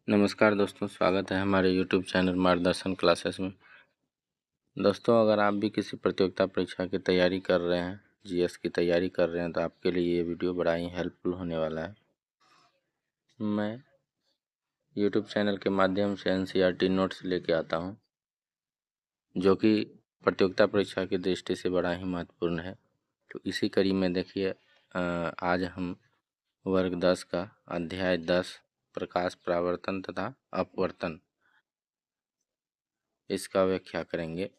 नमस्कार दोस्तों, स्वागत है हमारे YouTube चैनल मार्गदर्शन क्लासेस में। दोस्तों, अगर आप भी किसी प्रतियोगिता परीक्षा की तैयारी कर रहे हैं, जीएस की तैयारी कर रहे हैं, तो आपके लिए ये वीडियो बड़ा ही हेल्पफुल होने वाला है। मैं YouTube चैनल के माध्यम से NCERT नोट्स लेके आता हूँ, जो कि प्रतियोगिता परीक्षा की दृष्टि से बड़ा ही महत्वपूर्ण है। तो इसी कड़ी में देखिए, आज हम वर्ग 10 का अध्याय 10 प्रकाश परावर्तन तथा अपवर्तन इसका व्याख्या करेंगे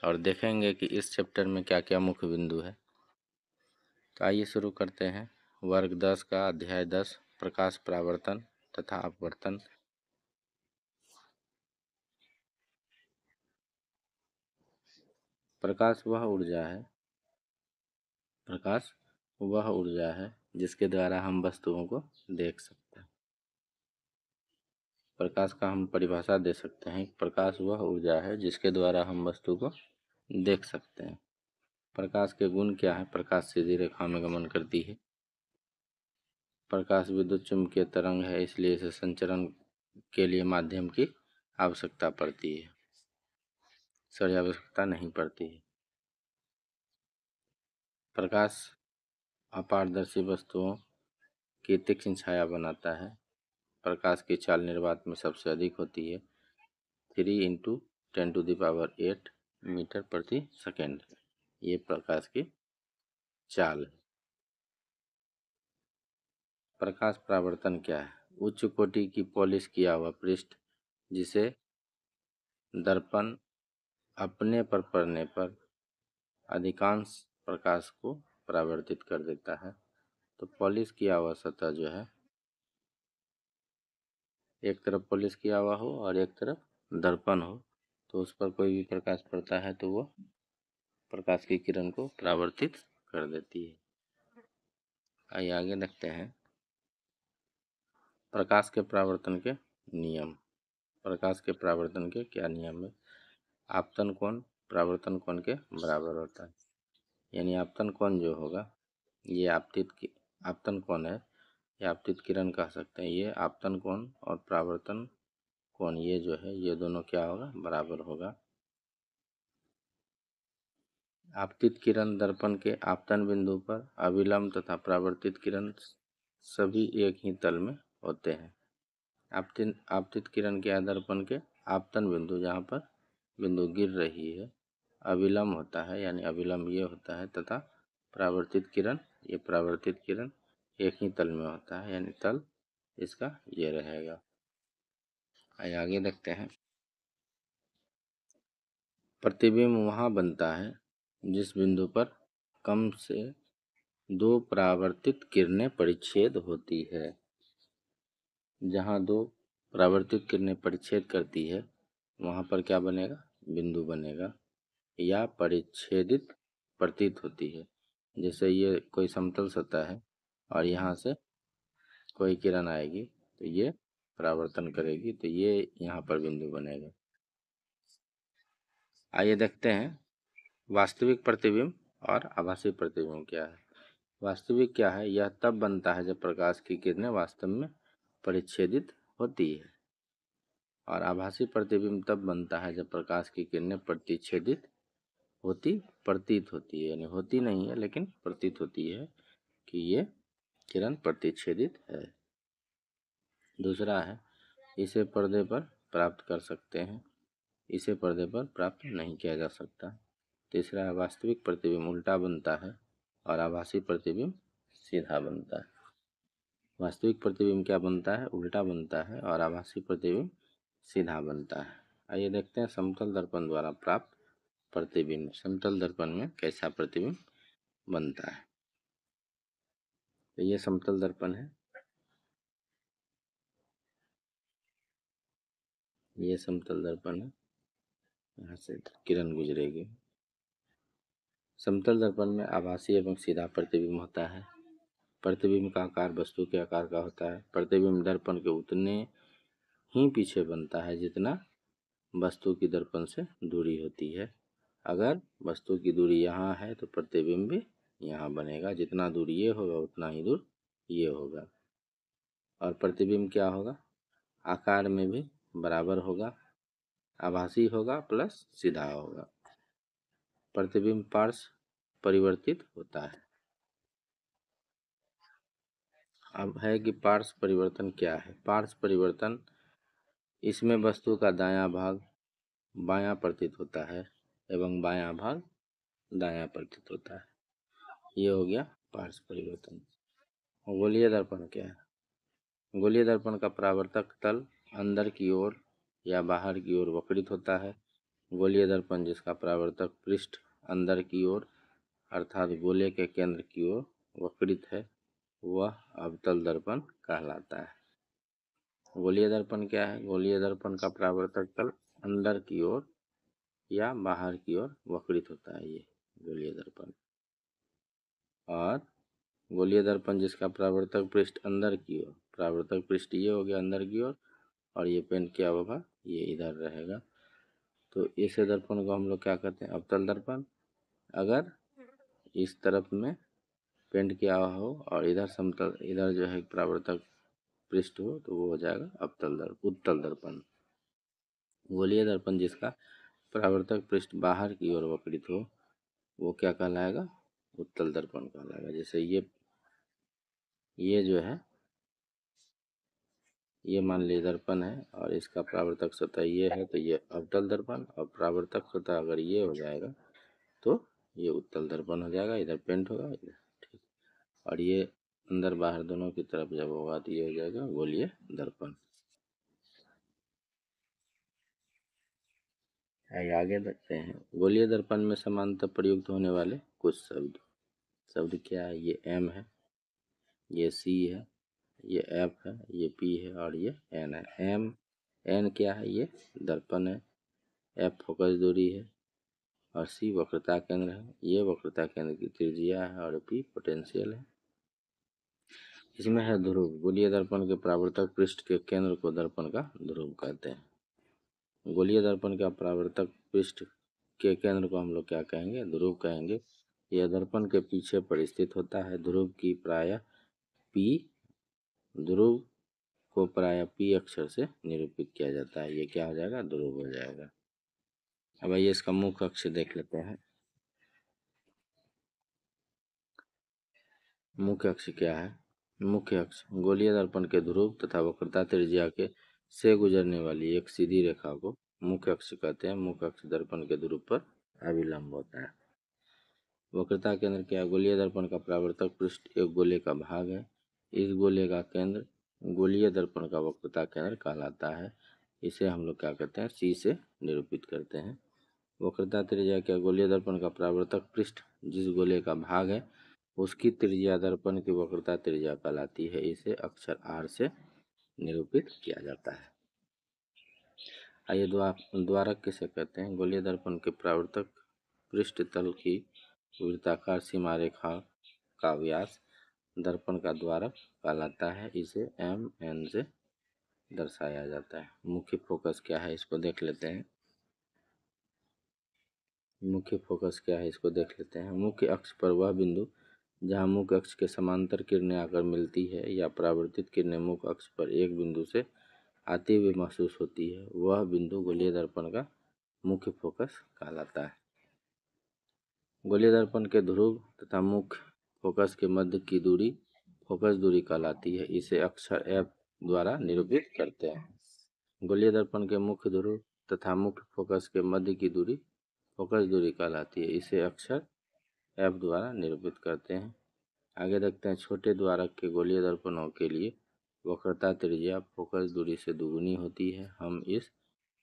और देखेंगे कि इस चैप्टर में क्या क्या मुख्य बिंदु है। तो आइए शुरू करते हैं। वर्ग 10 का अध्याय 10 प्रकाश परावर्तन तथा अपवर्तन। प्रकाश वह ऊर्जा है जिसके द्वारा हम वस्तुओं को देख सकते हैं। प्रकाश का हम परिभाषा दे सकते हैं। प्रकाश वह ऊर्जा है जिसके द्वारा हम वस्तु को देख सकते हैं। प्रकाश के गुण क्या है? प्रकाश सीधी रेखा में गमन करती है। प्रकाश विद्युत चुम्बकीय तरंग है, इसलिए इसे संचरण के लिए माध्यम की आवश्यकता पड़ती है, सही आवश्यकता नहीं पड़ती है। प्रकाश अपारदर्शी वस्तुओं की तीक्ष्ण छाया बनाता है। प्रकाश की चाल निर्वात में सबसे अधिक होती है, 3 × 10⁸ मीटर प्रति सेकेंड। ये प्रकाश की चाल है। प्रकाश परावर्तन क्या है? उच्च कोटि की पॉलिश किया हुआ पृष्ठ जिसे दर्पण अपने पर पड़ने पर अधिकांश प्रकाश को परावर्तित कर देता है। तो पॉलिश किया हुआ सतह जो है, एक तरफ पॉलिश किया हुआ हो और एक तरफ दर्पण हो, तो उस पर कोई भी प्रकाश पड़ता है तो वह प्रकाश की किरण को परावर्तित कर देती है। आइए आगे देखते हैं प्रकाश के परावर्तन के नियम। प्रकाश के परावर्तन के क्या नियम है? आपतन कोण परावर्तन कोण के बराबर होता है। यानी आपतन कोण जो होगा, ये आपतन कोण है, या आपतित किरण कह सकते हैं। ये आपतन कोण और परावर्तन कोण ये जो है, ये दोनों क्या होगा? बराबर होगा। आपतित किरण दर्पण के आपतन बिंदु पर अविलंब तथा परावर्तित किरण सभी एक ही तल में होते हैं। आपतित किरण के दर्पण के आपतन बिंदु जहाँ पर बिंदु गिर रही है अविलंब होता है, यानी अविलंब ये होता है, तथा परावर्तित किरण एक ही तल में होता है, यानी तल इसका ये रहेगा। आगे देखते हैं। प्रतिबिंब वहाँ बनता है जिस बिंदु पर कम से 2 परावर्तित किरणें परिच्छेद होती है। जहाँ 2 परावर्तित किरणें परिच्छेद करती है वहाँ पर क्या बनेगा? बिंदु बनेगा या परिच्छेदित प्रतीत होती है। जैसे ये कोई समतल सतह है और यहाँ से कोई किरण आएगी तो ये परावर्तन करेगी, तो ये यहाँ पर बिंदु बनेगा। आइए देखते हैं वास्तविक प्रतिबिंब और आभासी प्रतिबिंब क्या है। वास्तविक क्या है? यह तब बनता है जब प्रकाश की किरणें वास्तव में परिच्छेदित होती है, और आभासी प्रतिबिंब तब बनता है जब प्रकाश की किरणें प्रतीत होती है, यानी होती नहीं है लेकिन प्रतीत होती है कि ये किरण प्रतिच्छेदित है। दूसरा है इसे पर्दे पर प्राप्त कर सकते हैं, इसे पर्दे पर प्राप्त नहीं किया जा सकता। तीसरा है वास्तविक प्रतिबिंब उल्टा बनता है और आभासी प्रतिबिंब सीधा बनता है। वास्तविक प्रतिबिंब क्या बनता है? उल्टा बनता है, और आभासी प्रतिबिंब सीधा बनता है। आइए देखते हैं समतल दर्पण द्वारा प्राप्त प्रतिबिंब। समतल दर्पण में कैसा प्रतिबिंब बनता है? तो ये समतल दर्पण है, ये समतल दर्पण है, यहाँ से किरण गुजरेगी। समतल दर्पण में आभासी एवं सीधा प्रतिबिंब होता है। प्रतिबिंब का आकार वस्तु के आकार का होता है। प्रतिबिंब दर्पण के उतने ही पीछे बनता है जितना वस्तु की दर्पण से दूरी होती है। अगर वस्तु की दूरी यहाँ है तो प्रतिबिंब भी यहाँ बनेगा। जितना दूर ये होगा उतना ही दूर ये होगा। और प्रतिबिंब क्या होगा? आकार में भी बराबर होगा, आभासी होगा प्लस सीधा होगा। प्रतिबिंब पार्श्व परिवर्तित होता है। अब है कि पार्श्व परिवर्तन क्या है। पार्श्व परिवर्तन, इसमें वस्तु का दायां भाग बायां प्रतीत होता है एवं बायां भाग दायां प्रतीत होता है। ये हो गया पार्श्व परिवर्तन। गोलीय दर्पण क्या है। गोलीय दर्पण का परावर्तक तल अंदर की ओर या बाहर की ओर वक्रित होता है। गोलीय दर्पण जिसका परावर्तक पृष्ठ अंदर की ओर अर्थात गोले के केंद्र की ओर वक्रित है, वह अवतल दर्पण कहलाता है। गोलीय दर्पण क्या है। गोलीय दर्पण का परावर्तक तल अंदर की ओर या बाहर की ओर वक्रित होता है, ये गोलीय दर्पण। और गोलीय दर्पण जिसका परावर्तक पृष्ठ अंदर की ओर, परावर्तक पृष्ठ ये हो गया अंदर की ओर, और ये पेंट क्या होगा, ये इधर रहेगा। तो इस दर्पण को हम लोग क्या कहते हैं, अवतल दर्पण। अगर इस तरफ में पेंट किया हुआ हो और इधर समतल, इधर जो है परावर्तक पृष्ठ हो, तो वो हो जाएगा उत्तल दर्पण। गोलीय दर्पण जिसका परावर्तक पृष्ठ बाहर की ओर वक्रित हो, वो क्या कहलाएगा, उत्तल दर्पण कहलाएगा। जैसे ये जो है, ये मान लीजिए दर्पण है और इसका परावर्तक सतह ये है, तो ये अवतल दर्पण, और परावर्तक सतह अगर ये हो जाएगा तो ये उत्तल दर्पण हो जाएगा। इधर पेंट होगा इधर, ठीक। और ये अंदर बाहर दोनों की तरफ जब होगा तो ये हो जाएगा गोलीय दर्पण। आगे देखते हैं। गोलीय दर्पण में समांतर प्रयुक्त होने वाले कुछ शब्द क्या है। ये एम है, ये सी है, ये एफ है, ये पी है और ये एन है। एन क्या है, ये दर्पण है। एफ फोकस दूरी है और सी वक्रता केंद्र है। ये वक्रता केंद्र की त्रिज्या है और पी पोटेंशियल है। इसमें है ध्रुव। गोलीय दर्पण के परावर्तक पृष्ठ के केंद्र को दर्पण का ध्रुव कहते हैं। गोलीय दर्पण का परावर्तक पृष्ठ के केंद्र को हम लोग क्या कहेंगे, ध्रुव कहेंगे। यह दर्पण के पीछे पर स्थित होता है। ध्रुव को प्राय पी अक्षर से निरूपित किया जाता है। ये क्या हो जाएगा, ध्रुव हो जाएगा। अब आइए इसका मुख्य अक्ष देख लेते हैं। मुख्य अक्ष क्या है। मुख्य अक्ष गोलीय दर्पण के ध्रुव तथा वक्रता त्रिज्या के से गुजरने वाली एक सीधी रेखा को मुख्य अक्ष कहते हैं। मुख्य अक्ष दर्पण के ध्रुव पर अभिलंब होता है। वक्रता केंद्र क्या है। गोलीय दर्पण का परावर्तक पृष्ठ एक गोले का भाग है। इस गोले का केंद्र गोलीय दर्पण का वक्रता केंद्र कहलाता है। इसे हम लोग क्या कहते हैं, सी से निरूपित करते हैं। वक्रता त्रिज्या क्या, गोलीय दर्पण का परावर्तक पृष्ठ जिस गोले का भाग है उसकी त्रिज्या दर्पण की वक्रता त्रिज्या कहलाती है। इसे अक्षर आर से निरूपित किया जाता है। आइए द्वारक किसे कहते हैं। गोलीय दर्पण के परावर्तक पृष्ठ तल की वृत्ताकार सीमा रेखा का व्यास दर्पण का द्वारक कहलाता है। इसे एम एन से दर्शाया जाता है। मुख्य फोकस क्या है, इसको देख लेते हैं। मुख्य फोकस क्या है, इसको देख लेते हैं। मुख्य अक्ष पर वह बिंदु जहाँ मुख्य अक्ष के समांतर किरणें आकर मिलती है या परावर्तित किरणें मुख्य अक्ष पर एक बिंदु से आती हुई महसूस होती है, वह बिंदु गोलीय दर्पण का मुख्य फोकस कहलाता है। गोलीय दर्पण के ध्रुव तथा मुख्य फोकस के मध्य की दूरी फोकस दूरी कहलाती है। इसे अक्षर एफ द्वारा निरूपित करते हैं। गोलीय दर्पण के मुख्य ध्रुव तथा मुख्य फोकस के मध्य की दूरी फोकस दूरी कहलाती है। इसे अक्षर एफ द्वारा निरूपित करते हैं। आगे देखते हैं। छोटे द्वारक के गोलीय दर्पणों के लिए वक्रता त्रिज्या फोकस दूरी से दुगुनी होती है। हम इस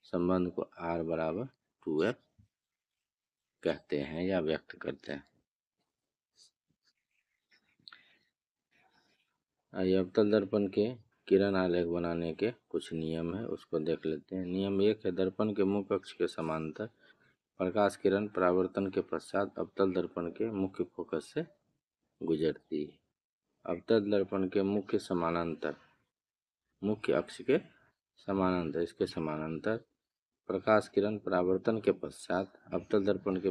संबंध को R बराबर 2F कहते हैं या व्यक्त करते हैं। आइए अवतल दर्पण के किरण आलेख बनाने के कुछ नियम है, उसको देख लेते हैं। नियम 1 है, दर्पण के मुख्य अक्ष के समांतर प्रकाश किरण परावर्तन के पश्चात अवतल दर्पण के मुख्य फोकस से गुजरती है। अवतल दर्पण के मुख्य अक्ष के समानांतर, इसके समानांतर प्रकाश किरण परावर्तन के पश्चात अवतल दर्पण के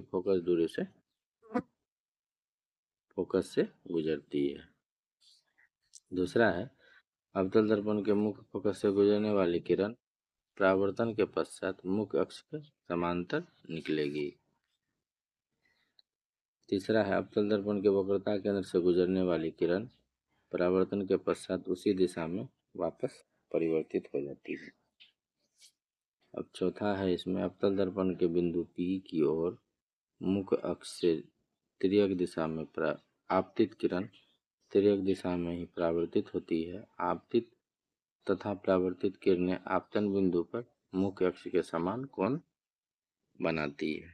फोकस से गुजरती है। दूसरा है, अवतल दर्पण के मुख्य फोकस से गुजरने वाली किरण परावर्तन के पश्चात मुख्य अक्ष के समांतर निकलेगी। तीसरा है अवतल दर्पण के वक्रता केंद्र से गुजरने वाली किरण परावर्तन के पश्चात उसी दिशा में वापस परिवर्तित हो जाती है। अब चौथा है इसमें अवतल दर्पण के बिंदु P की ओर मुख्य अक्ष से तिर्यक दिशा में आपतित किरण तिर्यक दिशा में ही परावर्तित होती है। आपतित तथा परावर्तित किरणें आपतन बिंदु पर मुख्य अक्ष के समान कोण बनाती है।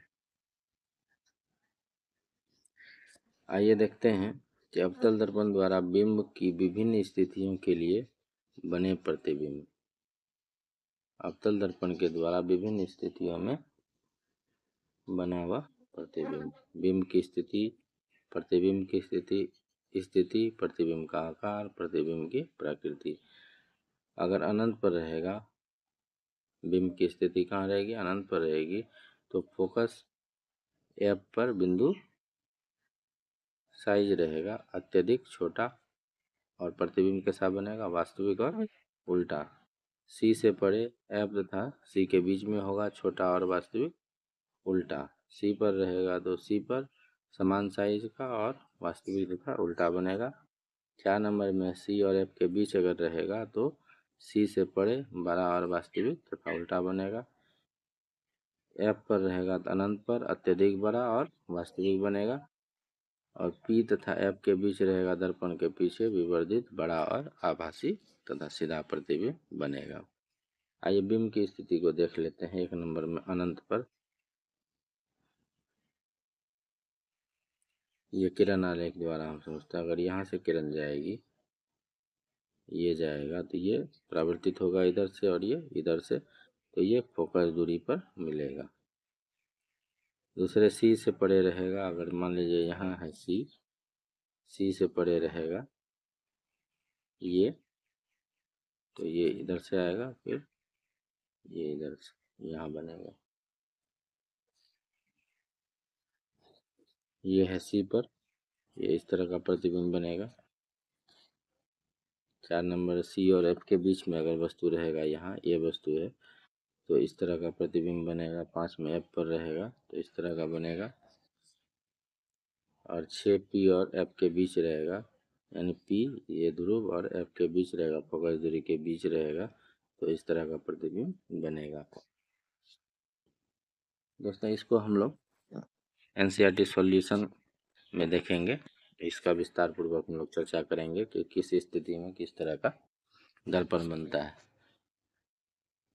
आइए देखते हैं कि अवतल दर्पण द्वारा बिंब की विभिन्न स्थितियों के लिए बने प्रतिबिंब। अवतल दर्पण के द्वारा विभिन्न स्थितियों में बना हुआ प्रतिबिंब। बिंब की स्थिति, प्रतिबिंब की स्थिति, प्रतिबिंब का आकार, प्रतिबिंब की प्रकृति। अगर अनंत पर रहेगा, बिंब की स्थिति कहाँ रहेगी? अनंत पर रहेगी, तो फोकस एफ पर बिंदु साइज रहेगा अत्यधिक छोटा और प्रतिबिंब कैसा बनेगा? वास्तविक और उल्टा। सी से परे एफ तथा सी के बीच में होगा छोटा और वास्तविक उल्टा। सी पर रहेगा तो सी पर समान साइज का और वास्तविक तथा उल्टा बनेगा। 4 नंबर में सी और एफ के बीच अगर रहेगा तो सी से परे बड़ा और वास्तविक तथा उल्टा बनेगा। एफ पर रहेगा तो अनंत पर अत्यधिक बड़ा और वास्तविक बनेगा। और पी तथा एफ के बीच रहेगा दर्पण के पीछे विवर्धित बड़ा और आभासी तथा सीधा प्रतिबिंब बनेगा। आइए बिंब की स्थिति को देख लेते हैं। 1 नंबर में अनंत पर ये किरण आलेख द्वारा हम समझते हैं, अगर यहाँ से किरण जाएगी, ये जाएगा तो ये परावर्तित होगा इधर से और ये इधर से, तो ये फोकस दूरी पर मिलेगा। दूसरे सी से परे रहेगा, अगर मान लीजिए यहाँ है सी से परे रहेगा ये, तो ये इधर से आएगा, फिर ये इधर से यहाँ बनेगा। ये है सी पर, ये इस तरह का प्रतिबिंब बनेगा। 4 नंबर सी और एफ के बीच में अगर वस्तु रहेगा, यहाँ ये वस्तु है, तो इस तरह का प्रतिबिंब बनेगा। 5 में एफ पर रहेगा तो इस तरह का बनेगा। और 6 पी और एफ के बीच रहेगा, यानी पी ये ध्रुव और एफ के बीच रहेगा, फोकस दूरी के बीच रहेगा, तो इस तरह का प्रतिबिंब बनेगा। दोस्तों इसको हम लोग एनसीईआरटी सॉल्यूशन में देखेंगे, इसका विस्तार पूर्वक हम लोग चर्चा करेंगे कि किस स्थिति में किस तरह का दर्पण बनता है।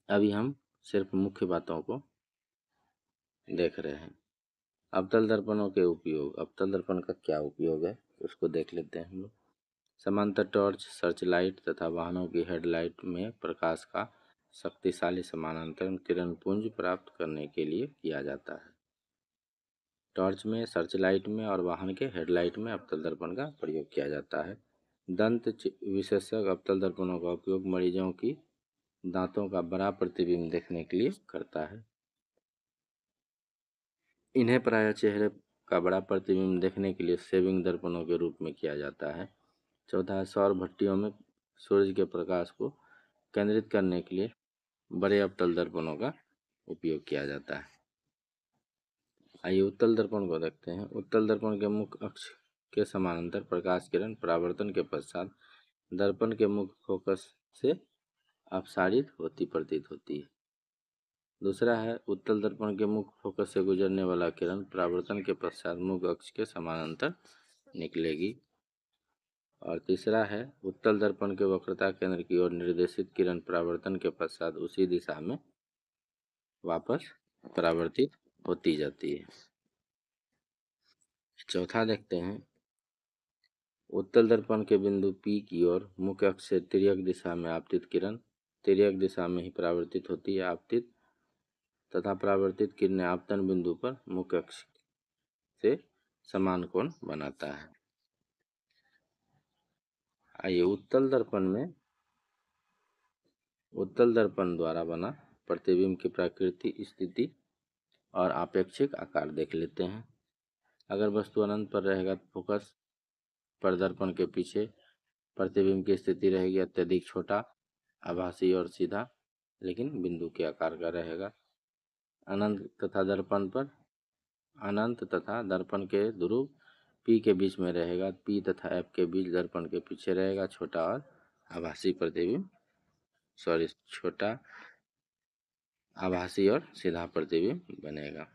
अभी हम सिर्फ मुख्य बातों को देख रहे हैं। अवतल दर्पणों के उपयोग। अवतल दर्पण का क्या उपयोग है उसको देख लेते हैं हम लोग। समांतर टॉर्च, सर्च लाइट तथा वाहनों की हेडलाइट में प्रकाश का शक्तिशाली समानांतर किरण पुंज प्राप्त करने के लिए किया जाता है। टॉर्च में, सर्च लाइट में और वाहन के हेडलाइट में अवतल दर्पण का प्रयोग किया जाता है। दंत विशेषज्ञ अवतल दर्पणों का उपयोग मरीजों की दांतों का बड़ा प्रतिबिंब देखने के लिए करता है। इन्हें प्रायः चेहरे का बड़ा प्रतिबिंब देखने के लिए शेविंग दर्पणों के रूप में किया जाता है। चौथा, सौर भट्टियों में सूर्य के प्रकाश को केंद्रित करने के लिए बड़े अवतल दर्पणों का उपयोग किया जाता है। आइए उत्तल दर्पण को देखते हैं। उत्तल दर्पण के मुख्य अक्ष के समानांतर प्रकाश किरण परावर्तन के पश्चात दर्पण के मुख्य फोकस से अपसारित होती प्रतीत होती है। दूसरा है उत्तल दर्पण के मुख्य फोकस से गुजरने वाला किरण परावर्तन के पश्चात मुख्य अक्ष के समानांतर निकलेगी। और तीसरा है उत्तल दर्पण के वक्रता केंद्र की ओर निर्देशित किरण परावर्तन के पश्चात उसी दिशा में वापस परावर्तित होती जाती है। चौथा देखते हैं, उत्तल दर्पण के बिंदु P की ओर मुख्य अक्ष से तिर्यक दिशा में आपतित किरण तिर्यक दिशा में ही परावर्तित होती है। आपतित तथा परावर्तित किरणें आपतन बिंदु पर मुख्य अक्ष से समान कोण बनाता है। आइए उत्तल दर्पण द्वारा बना प्रतिबिंब की प्रकृति, स्थिति और आपेक्षिक आकार देख लेते हैं। अगर वस्तु अनंत पर रहेगा तो फोकस पर दर्पण के पीछे प्रतिबिंब की स्थिति रहेगी अत्यधिक छोटा, आभासी और सीधा, लेकिन बिंदु के आकार का रहेगा। अनंत तथा दर्पण के ध्रुव P के बीच में रहेगा। P तथा F के बीच दर्पण के पीछे रहेगा छोटा और आभासी प्रतिबिंब, छोटा आभासी और सीधा प्रतिबिंब बनेगा।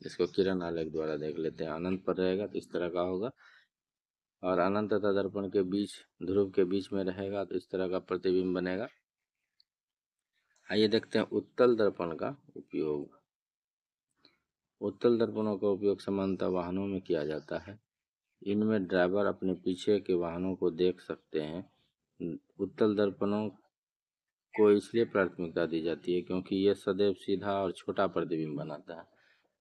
इसको किरण आलेख द्वारा देख लेते हैं। अनंत पर रहेगा तो इस तरह का होगा, और अनंत तथा दर्पण के बीच ध्रुव के बीच में रहेगा तो इस तरह का प्रतिबिंब बनेगा। आइए देखते हैं उत्तल दर्पण का उपयोग। उत्तल दर्पणों का उपयोग सामान्यतः वाहनों में किया जाता है। इनमें ड्राइवर अपने पीछे के वाहनों को देख सकते हैं। उत्तल दर्पणों को इसलिए प्राथमिकता दी जाती है क्योंकि यह सदैव सीधा और छोटा प्रतिबिंब बनाता है।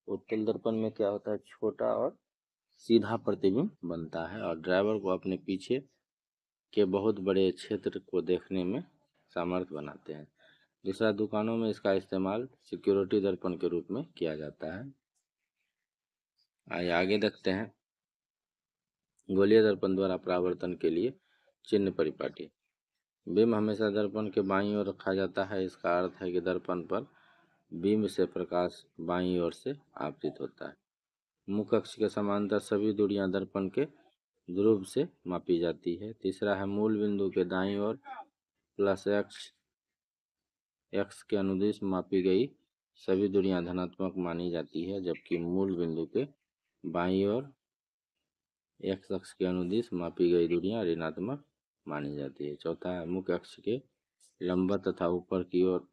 उत्तल दर्पण में क्या होता है, छोटा और सीधा प्रतिबिंब बनता है और ड्राइवर को अपने पीछे के बहुत बड़े क्षेत्र को देखने में सामर्थ्य बनाते हैं। दूसरा, दुकानों में इसका इस्तेमाल सिक्योरिटी दर्पण के रूप में किया जाता है। आइए आगे देखते हैं गोलीय दर्पण द्वारा परावर्तन के लिए चिन्ह परिपाटी। बिंब हमेशा दर्पण के बाईं ओर रखा जाता है। इसका अर्थ है कि दर्पण पर बिंब से प्रकाश बाईं ओर से आपतित होता है। मुख्य अक्ष के समांतर सभी दूरियां दर्पण के ध्रुव से मापी जाती है। तीसरा है मूल बिंदु के दाईं ओर प्लस एक्स के अनुदिश मापी गई सभी दूरियां धनात्मक मानी जाती है, जबकि मूल बिंदु के बाईं ओर एक्स अक्ष के अनुदिश मापी गई दूरियां ऋणात्मक मानी जाती है। चौथा है मुख्य अक्ष के लंबवत तथा ऊपर की ओर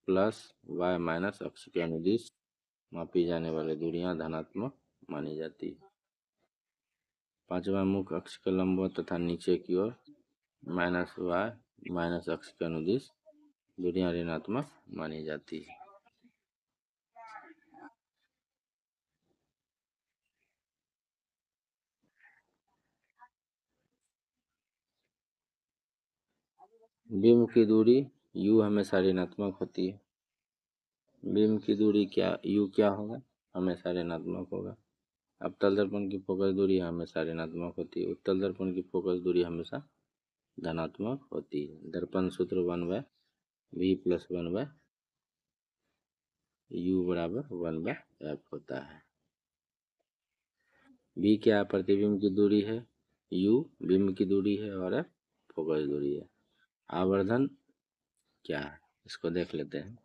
प्लस y माइनस अक्ष के अनुदिश मापी जाने वाली दूरियां धनात्मक मानी जाती है। पांचवा, मुख्य अक्ष के लंबवत तथा नीचे की ओर माइनस y माइनस अक्ष के अनुदिश दूरियां ऋणात्मक मानी जाती है। बिंब की दूरी u हमेशा ऋणात्मक होती है। बिंब की दूरी u क्या होगा, हमेशा ऋणात्मक होगा। अवतल दर्पण की फोकस दूरी हमेशा ऋणात्मक होती है। उत्तल दर्पण की फोकस दूरी हमेशा धनात्मक होती है। दर्पण सूत्र 1/v प्लस 1/u बराबर 1/f होता है। v क्या प्रतिबिंब की दूरी है, u बिंब की दूरी है और f फोकस दूरी है। आवर्धन क्या है, इसको देख लेते हैं।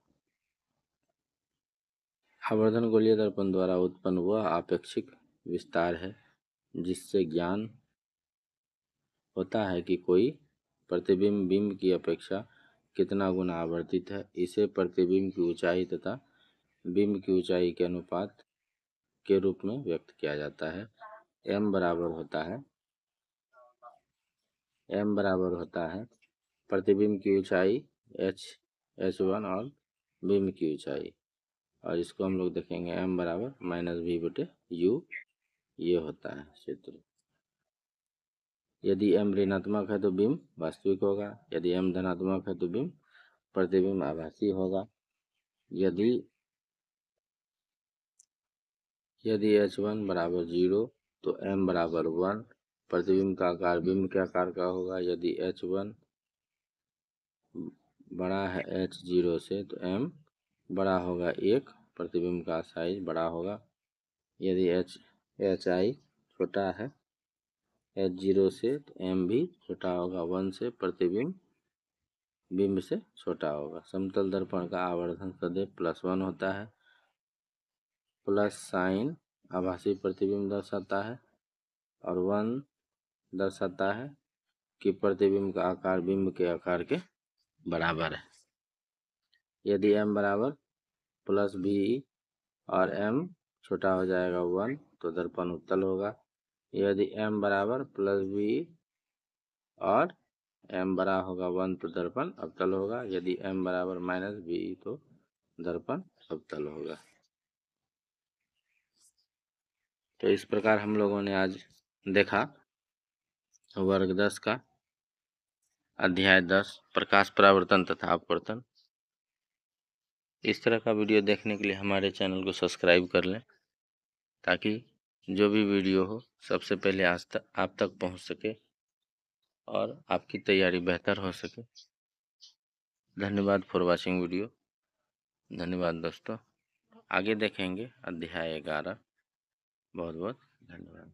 आवर्धन गोलीय दर्पण द्वारा उत्पन्न वह आपेक्षिक विस्तार है जिससे ज्ञान होता है कि कोई प्रतिबिंब बिंब की अपेक्षा कितना गुना आवर्तित है। इसे प्रतिबिंब की ऊंचाई तथा बिंब की ऊंचाई के अनुपात के रूप में व्यक्त किया जाता है। m बराबर होता है प्रतिबिंब की ऊंचाई h1 और बिंब की ऊंचाई, और इसको हम लोग देखेंगे m बराबर -v/u, ये होता है सूत्र। यदि m ऋणात्मक है तो बिंब वास्तविक होगा, यदि m धनात्मक है तो बिंब प्रतिबिंब आभासी होगा। यदि h1 बराबर 0 तो m बराबर 1, प्रतिबिंब का आकार बिंब के आकार का होगा। यदि h1 बड़ा है h0 से तो m बड़ा होगा 1, प्रतिबिंब का साइज बड़ा होगा। यदि hi छोटा है h0 से तो m भी छोटा होगा 1 से, प्रतिबिंब बिंब से छोटा होगा। समतल दर्पण का आवर्धन सदैव +1 होता है। प्लस साइन आभासी प्रतिबिंब दर्शाता है और 1 दर्शाता है कि प्रतिबिंब का आकार बिंब के आकार के बराबर है। यदि m बराबर +v और m छोटा हो जाएगा 1 तो दर्पण उत्तल होगा। यदि m बराबर +v और m बड़ा होगा 1 तो दर्पण अवतल होगा। यदि m बराबर -v तो दर्पण अवतल होगा। तो इस प्रकार हम लोगों ने आज देखा वर्ग 10 का अध्याय 10 प्रकाश परावर्तन तथा अपवर्तन। इस तरह का वीडियो देखने के लिए हमारे चैनल को सब्सक्राइब कर लें ताकि जो भी वीडियो हो सबसे पहले आप तक पहुंच सके। और आपकी तैयारी बेहतर हो सके। धन्यवाद फॉर वॉचिंग वीडियो। धन्यवाद दोस्तों। आगे देखेंगे अध्याय 11। बहुत बहुत धन्यवाद।